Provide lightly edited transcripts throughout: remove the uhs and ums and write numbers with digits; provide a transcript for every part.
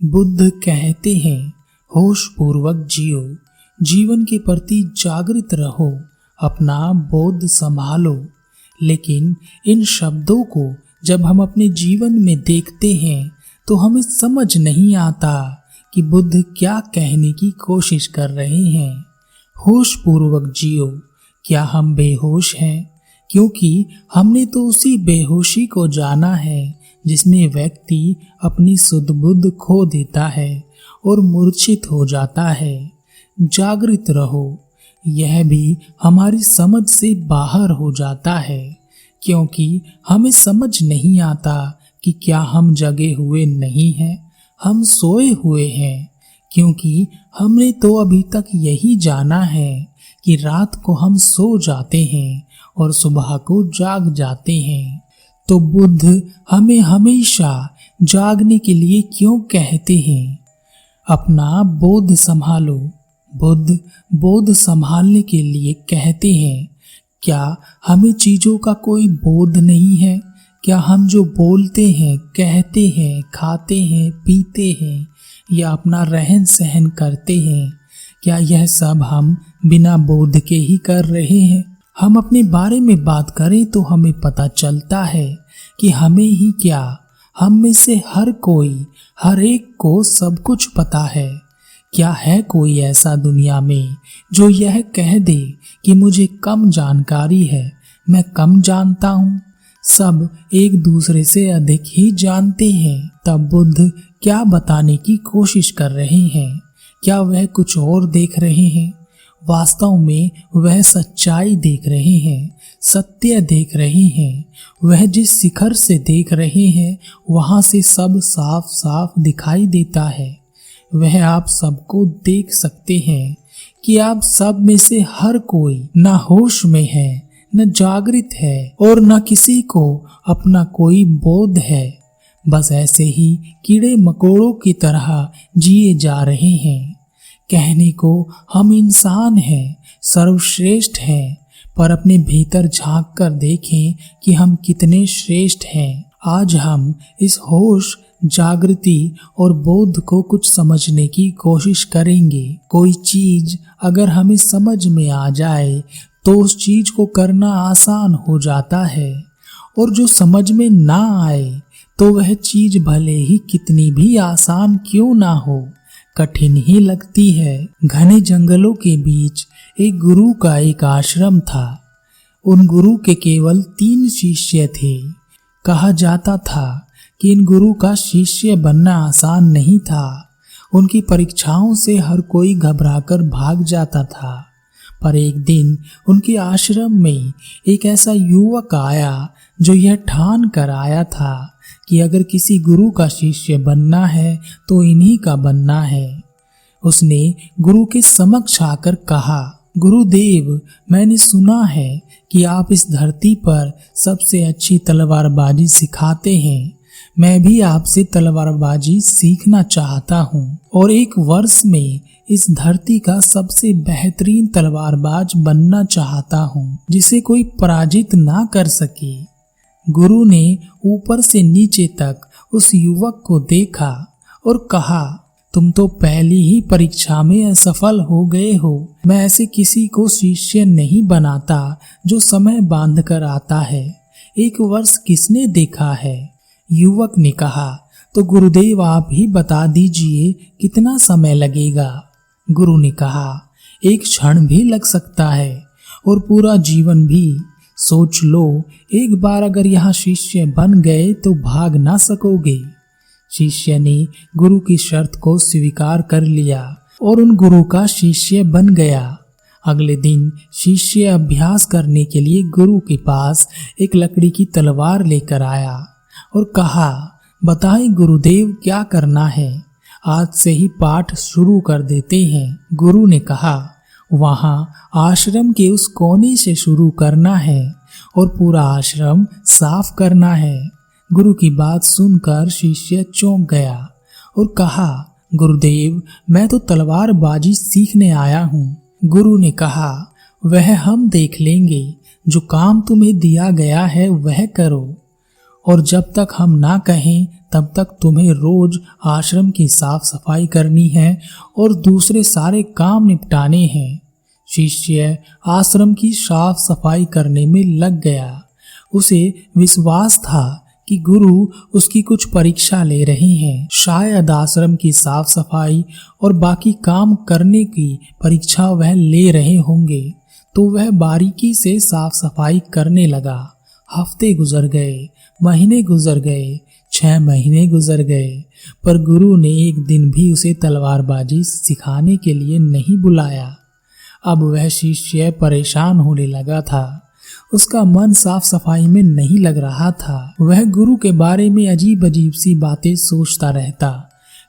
बुद्ध कहते हैं, होश पूर्वक जियो, जीवन के प्रति जागृत रहो, अपना बोध संभालो। लेकिन इन शब्दों को जब हम अपने जीवन में देखते हैं तो हमें समझ नहीं आता कि बुद्ध क्या कहने की कोशिश कर रहे हैं। होश पूर्वक जियो, क्या हम बेहोश हैं? क्योंकि हमने तो उसी बेहोशी को जाना है जिसमें व्यक्ति अपनी सुध बुद्ध खो देता है और मूर्छित हो जाता है। जागृत रहो, यह भी हमारी समझ से बाहर हो जाता है, क्योंकि हमें समझ नहीं आता कि क्या हम जगे हुए नहीं हैं, हम सोए हुए हैं। क्योंकि हमने तो अभी तक यही जाना है कि रात को हम सो जाते हैं और सुबह को जाग जाते हैं। तो बुद्ध हमें हमेशा जागने के लिए क्यों कहते हैं? अपना बोध संभालो। बुद्ध बोध संभालने के लिए कहते हैं। क्या हमें चीजों का कोई बोध नहीं है? क्या हम जो बोलते हैं, कहते हैं, खाते हैं, पीते हैं या अपना रहन सहन करते हैं, क्या यह सब हम बिना बोध के ही कर रहे हैं? हम अपने बारे में बात करें तो हमें पता चलता है कि हमें ही क्या, हम में से हर कोई, हर एक को सब कुछ पता है। क्या है कोई ऐसा दुनिया में जो यह कह दे कि मुझे कम जानकारी है, मैं कम जानता हूँ? सब एक दूसरे से अधिक ही जानते हैं। तब बुद्ध क्या बताने की कोशिश कर रहे हैं? क्या वह कुछ और देख रहे हैं? वास्तव में वह सच्चाई देख रहे हैं, सत्य देख रहे हैं। वह जिस शिखर से देख रहे हैं वहां से सब साफ साफ दिखाई देता है। वह आप सबको देख सकते हैं कि आप सब में से हर कोई न होश में है, न जागृत है और न किसी को अपना कोई बोध है। बस ऐसे ही कीड़े मकोड़ों की तरह जिए जा रहे हैं। कहने को हम इंसान हैं, सर्वश्रेष्ठ हैं, पर अपने भीतर झांक कर देखें कि हम कितने श्रेष्ठ हैं। आज हम इस होश, जागृति और बोध को कुछ समझने की कोशिश करेंगे। कोई चीज अगर हमें समझ में आ जाए तो उस चीज को करना आसान हो जाता है, और जो समझ में ना आए तो वह चीज भले ही कितनी भी आसान क्यों ना हो, कठिन ही लगती है। घने जंगलों के बीच एक गुरु का एक आश्रम था। उन गुरु के केवल 3 शिष्य थे। कहा जाता था कि इन गुरु का शिष्य बनना आसान नहीं था। उनकी परीक्षाओं से हर कोई घबराकर भाग जाता था। पर एक दिन उनके आश्रम में एक ऐसा युवक आया जो यह ठान कर आया था कि अगर किसी गुरु का शिष्य बनना है तो इन्हीं का बनना है। उसने गुरु के समक्ष आकर कहा, गुरुदेव, मैंने सुना है कि आप इस धरती पर सबसे अच्छी तलवारबाजी सिखाते हैं। मैं भी आपसे तलवारबाजी सीखना चाहता हूँ और 1 वर्ष में इस धरती का सबसे बेहतरीन तलवारबाज बनना चाहता हूँ, जिसे कोई पराजित ना कर सके। गुरु ने ऊपर से नीचे तक उस युवक को देखा और कहा, तुम तो पहली ही परीक्षा में असफल हो गए हो। मैं ऐसे किसी को शिष्य नहीं बनाता जो समय बांध कर आता है। 1 वर्ष किसने देखा है? युवक ने कहा, तो गुरुदेव आप ही बता दीजिए कितना समय लगेगा। गुरु ने कहा, 1 क्षण भी लग सकता है और पूरा जीवन भी। सोच लो, एक बार अगर यहाँ शिष्य बन गए तो भाग ना सकोगे। शिष्य ने गुरु की शर्त को स्वीकार कर लिया और उन गुरु का शिष्य बन गया। अगले दिन शिष्य अभ्यास करने के लिए गुरु के पास एक लकड़ी की तलवार लेकर आया और कहा, बताएं गुरुदेव क्या करना है? आज से ही पाठ शुरू कर देते हैं। गुरु ने कहा, वहां आश्रम के उस कोने से शुरू करना है और पूरा आश्रम साफ करना है। गुरु की बात सुनकर शिष्य चौंक गया और कहा, गुरुदेव, मैं तो तलवारबाजी सीखने आया हूँ। गुरु ने कहा, वह हम देख लेंगे, जो काम तुम्हें दिया गया है वह करो। और जब तक हम ना कहें तब तक तुम्हें रोज आश्रम की साफ सफाई करनी है और दूसरे सारे काम निपटाने हैं। शिष्य आश्रम की साफ सफाई करने में लग गया। उसे विश्वास था कि गुरु उसकी कुछ परीक्षा ले रहे हैं। शायद आश्रम की साफ सफाई और बाकी काम करने की परीक्षा वह ले रहे होंगे, तो वह बारीकी से साफ सफाई करने लगा। हफ्ते गुजर गए, महीने गुजर गए, 6 महीने गुजर गए, पर गुरु ने एक दिन भी उसे तलवारबाजी सिखाने के लिए नहीं बुलाया। अब वह शिष्य परेशान होने लगा था। उसका मन साफ सफाई में नहीं लग रहा था। वह गुरु के बारे में अजीब अजीब सी बातें सोचता रहता।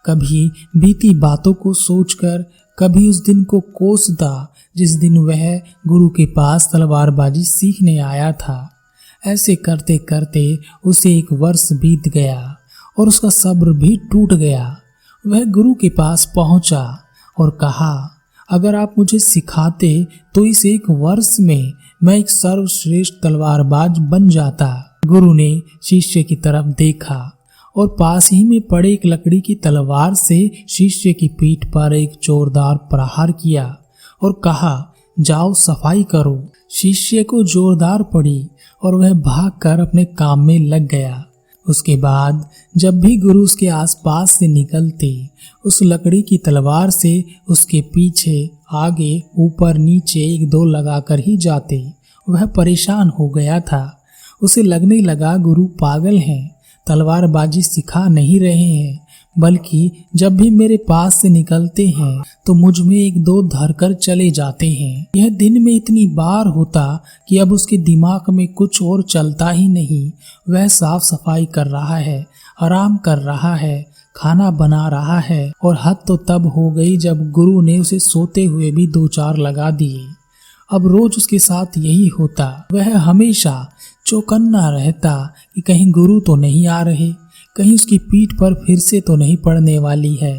कभी बीती बातों को सोचकर, कभी उस दिन को कोसता जिस दिन वह गुरु के पास तलवारबाजी सीखने आया था। ऐसे करते करते उसे 1 वर्ष बीत गया और उसका सब्र भी टूट गया। वह गुरु के पास पहुंचा और कहा, अगर आप मुझे सिखाते तो इस 1 वर्ष में मैं एक सर्वश्रेष्ठ तलवारबाज बन जाता। गुरु ने शिष्य की तरफ देखा और पास ही में पड़े एक लकड़ी की तलवार से शिष्य की पीठ पर एक जोरदार प्रहार किया और कहा, जाओ सफाई करो। शिष्य को जोरदार पड़ी और वह भागकर अपने काम में लग गया। उसके बाद जब भी गुरु उसके आसपास से निकलते, उस लकड़ी की तलवार से उसके पीछे, आगे, ऊपर, नीचे 1-2 लगाकर ही जाते। वह परेशान हो गया था। उसे लगने लगा गुरु पागल हैं, तलवारबाजी सिखा नहीं रहे हैं, बल्कि जब भी मेरे पास से निकलते हैं तो मुझ में 1-2 धरकर चले जाते हैं। यह दिन में इतनी बार होता कि अब उसके दिमाग में कुछ और चलता ही नहीं। वह साफ सफाई कर रहा है, आराम कर रहा है, खाना बना रहा है, और हद तो तब हो गई जब गुरु ने उसे सोते हुए भी 2-4 लगा दिए। अब रोज उसके साथ यही होता। वह हमेशा चौकन्ना रहता कि कहीं गुरु तो नहीं आ रहे, कहीं उसकी पीठ पर फिर से तो नहीं पड़ने वाली है।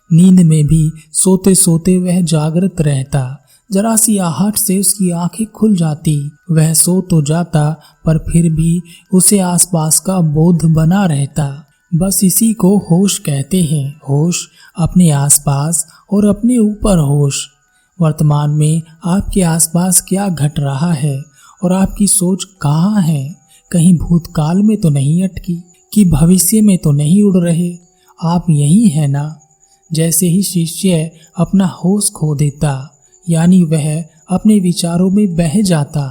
नींद में भी सोते सोते वह जागृत रहता। जरा सी आहट से उसकी आंखें खुल जाती। वह सो तो जाता पर फिर भी उसे आसपास का बोध बना रहता। बस इसी को होश कहते हैं। होश अपने आसपास और अपने ऊपर होश। वर्तमान में आपके आसपास क्या घट रहा है और आपकी सोच कहाँ है? कहीं भूतकाल में तो नहीं अटकी कि भविष्य में तो नहीं उड़ रहे? आप यही है ना? जैसे ही शिष्य अपना होश खो देता, यानी वह अपने विचारों में बह जाता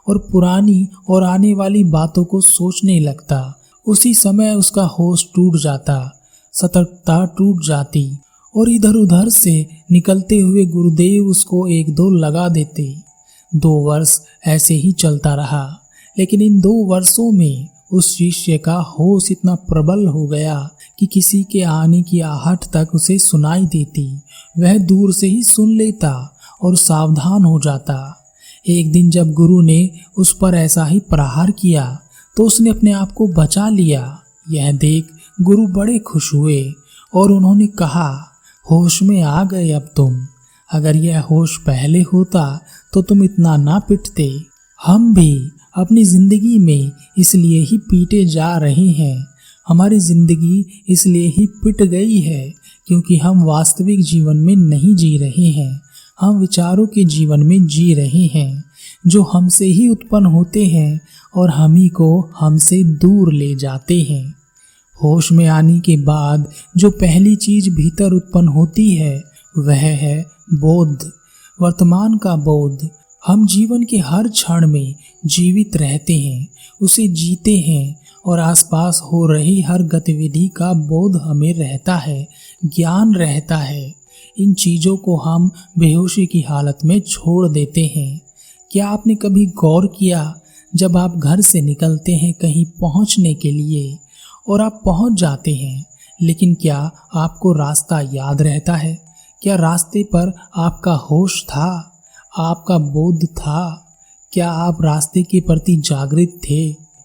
और पुरानी और आने वाली बातों को सोचने लगता, उसी समय उसका होश टूट जाता, सतर्कता टूट जाती और इधर उधर से निकलते हुए गुरुदेव उसको 1-2 लगा देते। 2 वर्ष ऐसे ही चलता रहा, लेकिन इन 2 वर्षों में उस शिष्य का होश इतना प्रबल हो गया कि किसी के आने की आहट तक उसे सुनाई देती। वह दूर से ही सुन लेता और सावधान हो जाता। एक दिन जब गुरु ने उस पर ऐसा ही प्रहार किया तो उसने अपने आप को बचा लिया। यह देख गुरु बड़े खुश हुए और उन्होंने कहा, होश में आ गए अब तुम। अगर यह होश पहले होता तो तुम इतना ना पिटते। हम भी अपनी जिंदगी में इसलिए ही पीटे जा रहे हैं, हमारी जिंदगी इसलिए ही पिट गई है क्योंकि हम वास्तविक जीवन में नहीं जी रहे हैं। हम विचारों के जीवन में जी रहे हैं जो हमसे ही उत्पन्न होते हैं और हम ही को हमसे दूर ले जाते हैं। होश में आने के बाद जो पहली चीज भीतर उत्पन्न होती है वह है बोध, वर्तमान का बोध। हम जीवन के हर क्षण में जीवित रहते हैं, उसे जीते हैं और आसपास हो रही हर गतिविधि का बोध हमें रहता है, ज्ञान रहता है। इन चीज़ों को हम बेहोशी की हालत में छोड़ देते हैं। क्या आपने कभी गौर किया, जब आप घर से निकलते हैं कहीं पहुंचने के लिए और आप पहुंच जाते हैं, लेकिन क्या आपको रास्ता याद रहता है? क्या रास्ते पर आपका होश था, आपका बोध था? क्या आप रास्ते के प्रति जागृत थे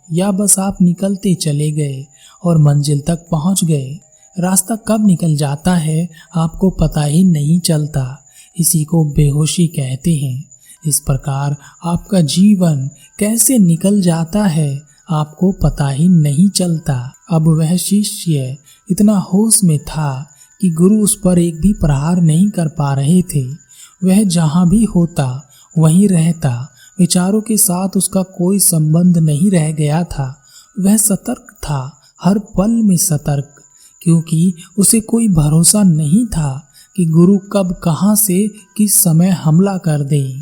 या बस आप निकलते चले गए और मंजिल तक पहुंच गए? रास्ता कब निकल जाता है आपको पता ही नहीं चलता। इसी को बेहोशी कहते हैं। इस प्रकार आपका जीवन कैसे निकल जाता है आपको पता ही नहीं चलता। अब वह शिष्य इतना होश में था कि गुरु उस पर एक भी प्रहार नहीं कर पा रहे थे। वह जहाँ भी होता वहीं रहता, विचारों के साथ उसका कोई संबंध नहीं रह गया था। वह सतर्क था, हर पल में सतर्क, क्योंकि उसे कोई भरोसा नहीं था कि गुरु कब कहाँ से किस समय हमला कर दे।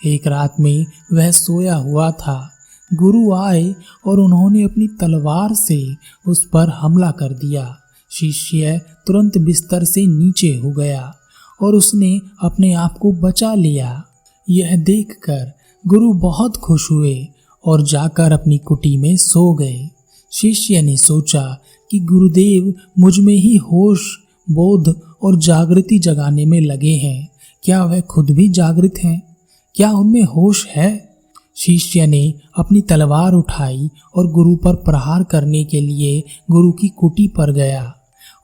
एक रात में वह सोया हुआ था। गुरु आए और उन्होंने अपनी तलवार से उस पर हमला कर दिया। शिष्य तुरंत बिस्तर से नीचे हो गया और उसने अपने आप को बचा लिया। यह देखकर गुरु बहुत खुश हुए और जाकर अपनी कुटी में सो गए। शिष्य ने सोचा कि गुरुदेव मुझ में ही होश, बोध और जागृति जगाने में लगे हैं। क्या वह खुद भी जागृत हैं? क्या उनमें होश है? शिष्य ने अपनी तलवार उठाई और गुरु पर प्रहार करने के लिए गुरु की कुटी पर गया।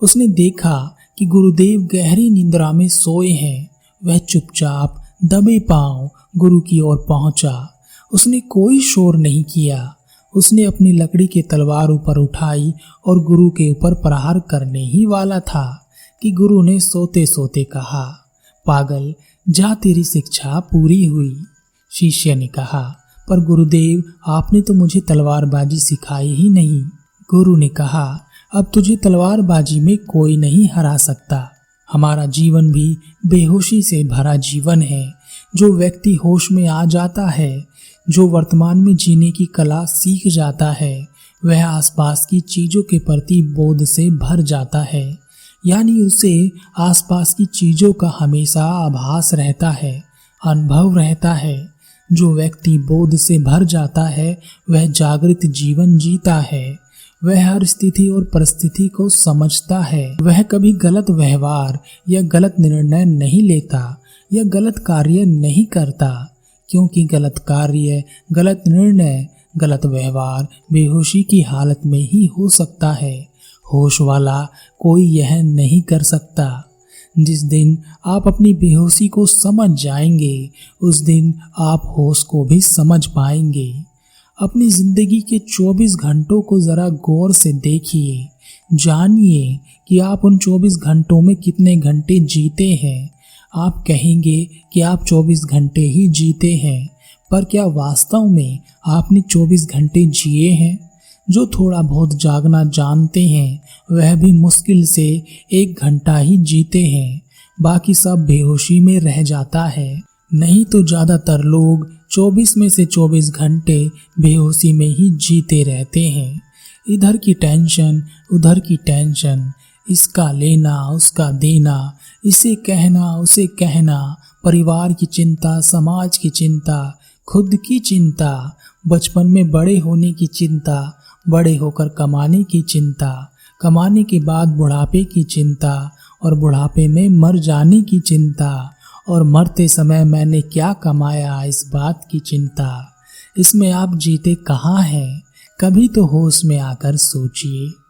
उसने देखा कि गुरुदेव गहरी निद्रा में सोए हैं। वह चुपचाप दबे पांव गुरु की ओर पहुंचा। उसने कोई शोर नहीं किया। उसने अपनी लकड़ी की तलवार ऊपर उठाई और गुरु के ऊपर प्रहार करने ही वाला था कि गुरु ने सोते सोते कहा, पागल, जा, तेरी शिक्षा पूरी हुई। शिष्य ने कहा, पर गुरुदेव आपने तो मुझे तलवारबाजी सिखाई ही नहीं। गुरु ने कहा, अब तुझे तलवारबाजी में कोई नहीं हरा सकता। हमारा जीवन भी बेहोशी से भरा जीवन है। जो व्यक्ति होश में आ जाता है, जो वर्तमान में जीने की कला सीख जाता है, वह आसपास की चीजों के प्रति बोध से भर जाता है। यानी उसे आसपास की चीजों का हमेशा आभास रहता है, अनुभव रहता है। जो व्यक्ति बोध से भर जाता है वह जागृत जीवन जीता है। वह हर स्थिति और परिस्थिति को समझता है। वह कभी गलत व्यवहार या गलत निर्णय नहीं लेता या गलत कार्य नहीं करता, क्योंकि गलत कार्य, गलत निर्णय, गलत व्यवहार बेहोशी की हालत में ही हो सकता है। होश वाला कोई यह नहीं कर सकता। जिस दिन आप अपनी बेहोशी को समझ जाएंगे, उस दिन आप होश को भी समझ पाएंगे। अपनी जिंदगी के 24 घंटों को जरा गौर से देखिए। जानिए कि आप उन 24 घंटों में कितने घंटे जीते हैं। आप कहेंगे कि आप 24 घंटे ही जीते हैं, पर क्या वास्तव में आपने 24 घंटे जिए हैं? जो थोड़ा बहुत जागना जानते हैं वह भी मुश्किल से 1 घंटा ही जीते हैं। बाकी सब बेहोशी में रह जाता है। नहीं तो ज्यादातर लोग 24 में से 24 घंटे बेहोशी में ही जीते रहते हैं। इधर की टेंशन, उधर की टेंशन, इसका लेना उसका देना, इसे कहना उसे कहना, परिवार की चिंता, समाज की चिंता, खुद की चिंता, बचपन में बड़े होने की चिंता, बड़े होकर कमाने की चिंता, कमाने के बाद बुढ़ापे की चिंता और बुढ़ापे में मर जाने की चिंता और मरते समय मैंने क्या कमाया इस बात की चिंता। इसमें आप जीते कहाँ हैं? कभी तो होश में आकर सोचिए।